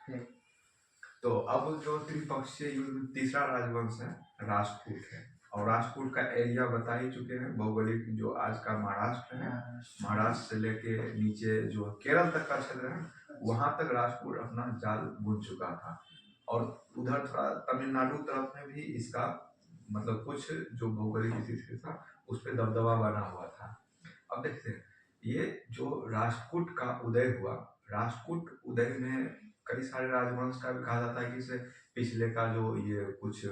तो अब जो त्रिपक्षीय युद्ध तीसरा राजवंश है राष्ट्रकूट है। और राष्ट्रकूट का एरिया बता ही चुके हैं, भौगोलिक जो आज का महाराष्ट्र है, महाराष्ट्र से लेके नीचे जो केरल तक का क्षेत्र है वहां तक राष्ट्रकूट अपना जाल बुन चुका था। और उधर थोड़ा तमिलनाडु तरफ में भी इसका मतलब कुछ जो भौगोलिक स्थिति था उस पर दबदबा बना हुआ था। अब देखते हैं ये जो राष्ट्रकूट का उदय हुआ, राष्ट्रकूट उदय में कई सारे राजवंश का भी कहा जाता है कि इसे पिछले का जो ये कुछ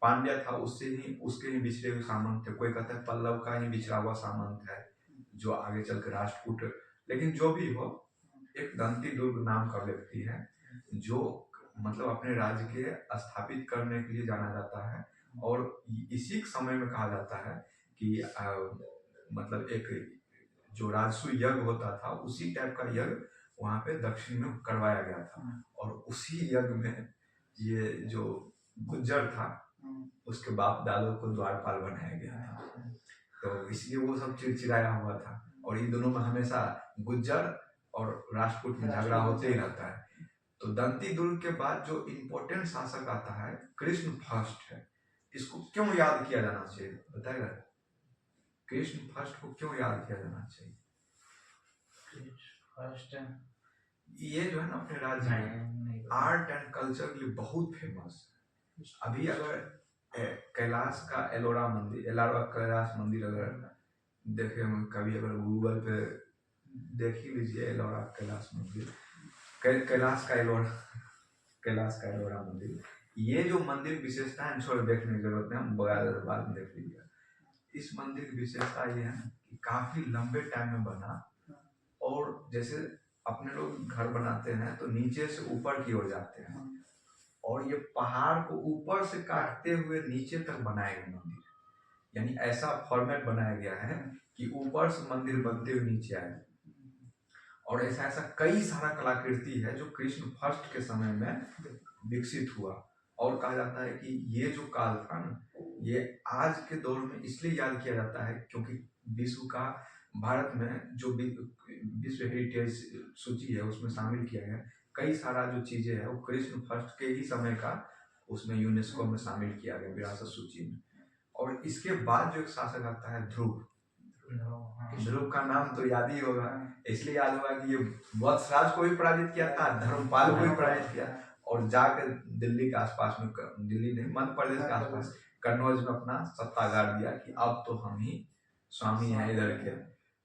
पांड्या था उससे ही उसके ही बिछड़े हुए सामंत थे, कोई कहता है पल्लव का ही बिछड़ा हुआ सामंत है जो आगे चल के राष्ट्रकूट। लेकिन जो भी हो, एक दंती दुर्ग नाम का व्यक्ति है जो मतलब अपने राज्य के स्थापित करने के लिए जाना जाता है। और इसी समय में कहा जाता है कि मतलब एक जो राजसूय यज्ञ होता था उसी टाइप का यज्ञ वहां पे दक्षिण में करवाया गया था। और उसी यज्ञ में ये जो गुज्जर था उसके बाप दादों को द्वारपाल बनाया गया था, तो इसलिए वो सब चिड़चिड़ाया हुआ था। और इन दोनों में हमेशा गुज्जर और राजपूत में झगड़ा होते ही रहता है। तो दंती दुर्ग के बाद जो इम्पोर्टेंट शासक आता है कृष्ण फर्स्ट है। इसको क्यों याद किया जाना चाहिए बताएगा? कृष्ण फर्स्ट को क्यों याद किया जाना चाहिए? फर्स्ट ये जो है ना अपने राज्य में आर्ट एंड कल्चर के लिए बहुत फेमस है। अभी अगर कैलाश का एलोरा मंदिर, एलोरा कैलाश मंदिर अगर देखे कभी, अगर गूगल पे देख ही लीजिए एलोरा कैलाश मंदिर, कैलाश का एलोरा मंदिर, ये जो मंदिर विशेषता है छोड़ देखने की जरूरत है, हम बाद में देख लीजिए। इस मंदिर की विशेषता ये है कि काफी लंबे टाइम में बना, और जैसे अपने लोग घर बनाते हैं तो नीचे से ऊपर की ओर जाते हैं, और ये पहाड़ को ऊपर से काटते हुए नीचे तक बनाया गया मंदिर। यानी ऐसा फॉर्मेट बनाया गया है कि ऊपर से मंदिर बनते हुए नीचे आए। और ऐसा ऐसा कई सारा कलाकृति है जो कृष्ण फर्स्ट के समय में विकसित हुआ। और कहा जाता है कि ये जो काल था ना, ये आज के दौर में इसलिए याद किया जाता है क्योंकि विश्व का, भारत में जो विश्व हेरिटेज सूची है उसमें शामिल किया गया कई सारा जो चीजें है वो कृष्ण फर्स्ट के ही समय का उसमें यूनेस्को में शामिल किया गया विरासत सूची में। और इसके बाद जो एक शासक आता है ध्रुव, ध्रुव का नाम तो याद ही होगा, इसलिए याद होगा कि ये वत्सराज को भी पराजित किया था, धर्मपाल को भी पराजित किया, और जाकर दिल्ली के आसपास में, दिल्ली नहीं मध्य प्रदेश के आसपास कन्नौज में अपना सत्ता गाड़ दिया कि अब तो हम ही स्वामी हैं इधर के।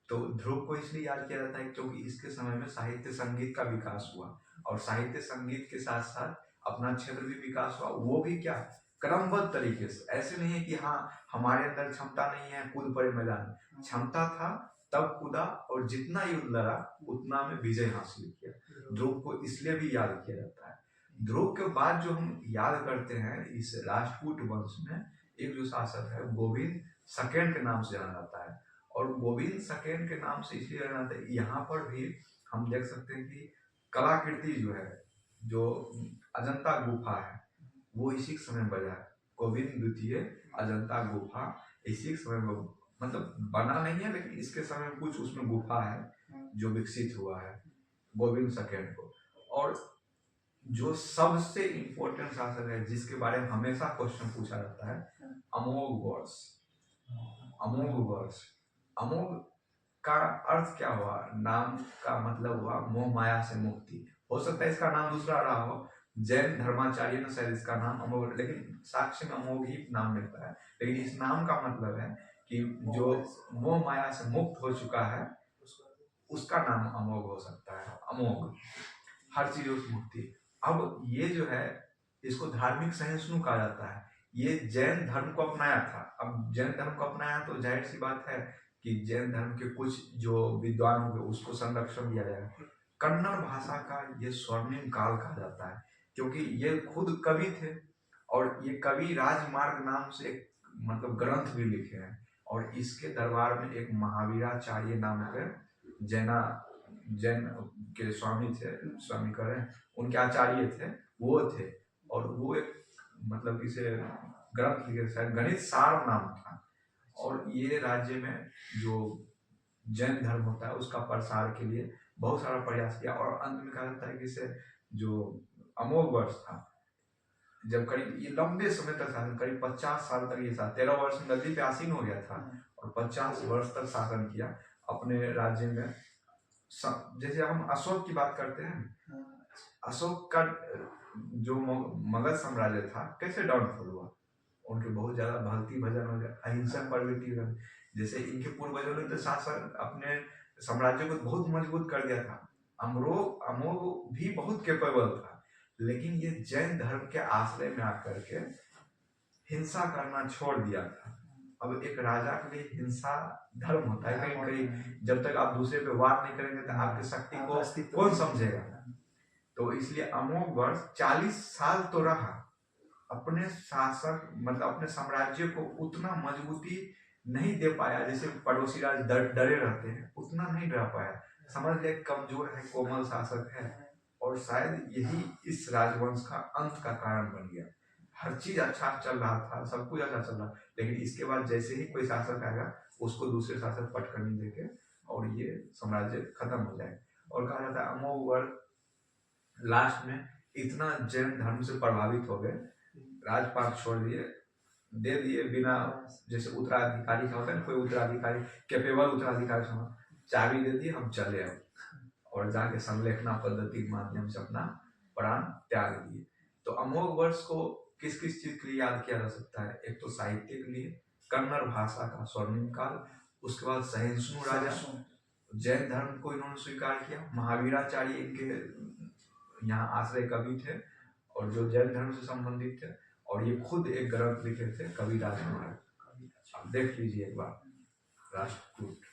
तो ध्रुव को इसलिए याद किया जाता है क्योंकि इसके समय में साहित्य संगीत का विकास हुआ, और साहित्य संगीत के साथ साथ अपना क्षेत्र भी विकास हुआ। वो भी क्या क्रमबद्ध तरीके से, ऐसे नहीं है कि हाँ हमारे अंदर क्षमता नहीं है कूद पड़े मैदान, क्षमता था तब कूदा, और जितना युद्ध लड़ा उतना में विजय हासिल किया। ध्रुव को इसलिए भी याद किया जाता है। ध्रुव के बाद जो हम याद करते हैं इस राष्ट्रकूट वंश में एक जो शासक है गोविंद सेकेंड के नाम से जाना जाता है। और गोविंद सेकेंड के नाम से इसलिए जाना जाता है, यहाँ पर भी हम देख सकते हैं कि कलाकृति जो है, जो अजंता गुफा है वो इसी समय बना है। गोविंद द्वितीय अजंता गुफा इसी समय में मतलब बना नहीं है, लेकिन इसके समय में कुछ उसमें गुफा है जो विकसित हुआ है गोविंद सेकेंड को। और जो सबसे इम्पोर्टेंट शासक है जिसके बारे में हमेशा क्वेश्चन पूछा जाता है, अमोघ वर्ष। अमोघ वर्ष, अमोघ का अर्थ क्या हुआ? नाम का मतलब हुआ मोह माया से मुक्ति। हो सकता है इसका नाम दूसरा रहा हो, जैन धर्माचार्य ने शायद इसका नाम अमोघ, लेकिन साक्ष्य में अमोघ ही नाम मिलता है। लेकिन इस नाम का मतलब है कि जो मोह माया से मुक्त हो चुका है उसका नाम अमोघ हो सकता है। अमोघ, हर चीजों से मुक्ति। अब ये जो है इसको धार्मिक सहिष्णु कहा जाता है। ये जैन धर्म को अपनाया था। अब जैन धर्म को अपनाया तो जाहिर सी बात है कि जैन धर्म के कुछ जो विद्वान होंगे उसको संरक्षण दिया जाएगा। कन्नड़ भाषा का ये स्वर्णिम काल कहा जाता है क्योंकि ये खुद कवि थे, और ये कवि राजमार्ग नाम से एक मतलब ग्रंथ भी लिखे हैं। और इसके दरबार में एक महावीराचार्य नाम के जैन के स्वामी थे, स्वामी करें उनके आचार्य थे, वो थे। और वो एक मतलब इसे ग्रंथ लिखे, शायद गणित सार नाम था। और ये राज्य में जो जैन धर्म होता है उसका प्रसार के लिए बहुत सारा प्रयास किया, और अंत में कहा जाता है कि इसे जो अमोघ वर्ष था, जब करीब ये लंबे समय तक शासन, करीब 50 साल तक ये शासन, 13 वर्ष में गद्दी पे आसीन हो गया था और 50 वर्ष तक शासन किया अपने राज्य में। जैसे हम अशोक की बात करते हैं, अशोक का जो मगध साम्राज्य था कैसे डाउनफॉल हुआ, उनके बहुत ज्यादा भक्ति भजन हो गया, अहिंसक प्रवृत्ति, जैसे इनके पूर्वजों ने तो शासन अपने साम्राज्य को बहुत मजबूत कर दिया था। अमोघ भी बहुत कैपेबल था, लेकिन ये जैन धर्म के आश्रय में आकर के हिंसा करना छोड़ दिया था। अब एक राजा के लिए हिंसा धर्म होता है कहीं कहीं, जब तक आप दूसरे पे वार नहीं करेंगे तो आपकी शक्ति को कौन समझेगा। तो इसलिए अमोघ वर्ष 40 साल तो रहा, अपने शासक मतलब अपने साम्राज्य को उतना मजबूती नहीं दे पाया, जैसे पड़ोसी राज्य डरे रहते हैं उतना नहीं रह पाया। समझ ले कमजोर है, कोमल शासक है, और शायद यही इस राजवंश का अंत का कारण बन गया। हर चीज अच्छा चल रहा था, सब कुछ अच्छा चल रहा, लेकिन इसके बाद जैसे ही कोई शासक आएगा उसको दूसरे शासक पटकनी देके और ये साम्राज्य खत्म हो जाएगा। और कहा जाता है अमोघ वर्ष लास्ट में इतना जैन धर्म से प्रभावित हो गए, राजपाट छोड़ दिए, दे दिए बिना, जैसे उत्तराधिकारी का होता है ना, कोई उत्तराधिकारी कैपेबल उत्तराधिकारी चाबी दे दिए, हम चले अब, और जाके संलेखना पद्धति के माध्यम से अपना प्राण त्याग दिए। तो अमोघ वर्ष को किस किस चीज के लिए याद किया जा सकता है? एक तो साहित्य के लिए, कन्नड़ भाषा का स्वर्णिम काल, उसके बाद सहिष्णु राजा, जैन धर्म को इन्होंने स्वीकार किया, महावीराचार्य इनके यहाँ आश्रय कवि थे और जो जैन धर्म से संबंधित थे, और ये खुद एक ग्रंथ लिखे थे कवि राजकुमार, आप देख लीजिए एक बार, राष्ट्रकूट।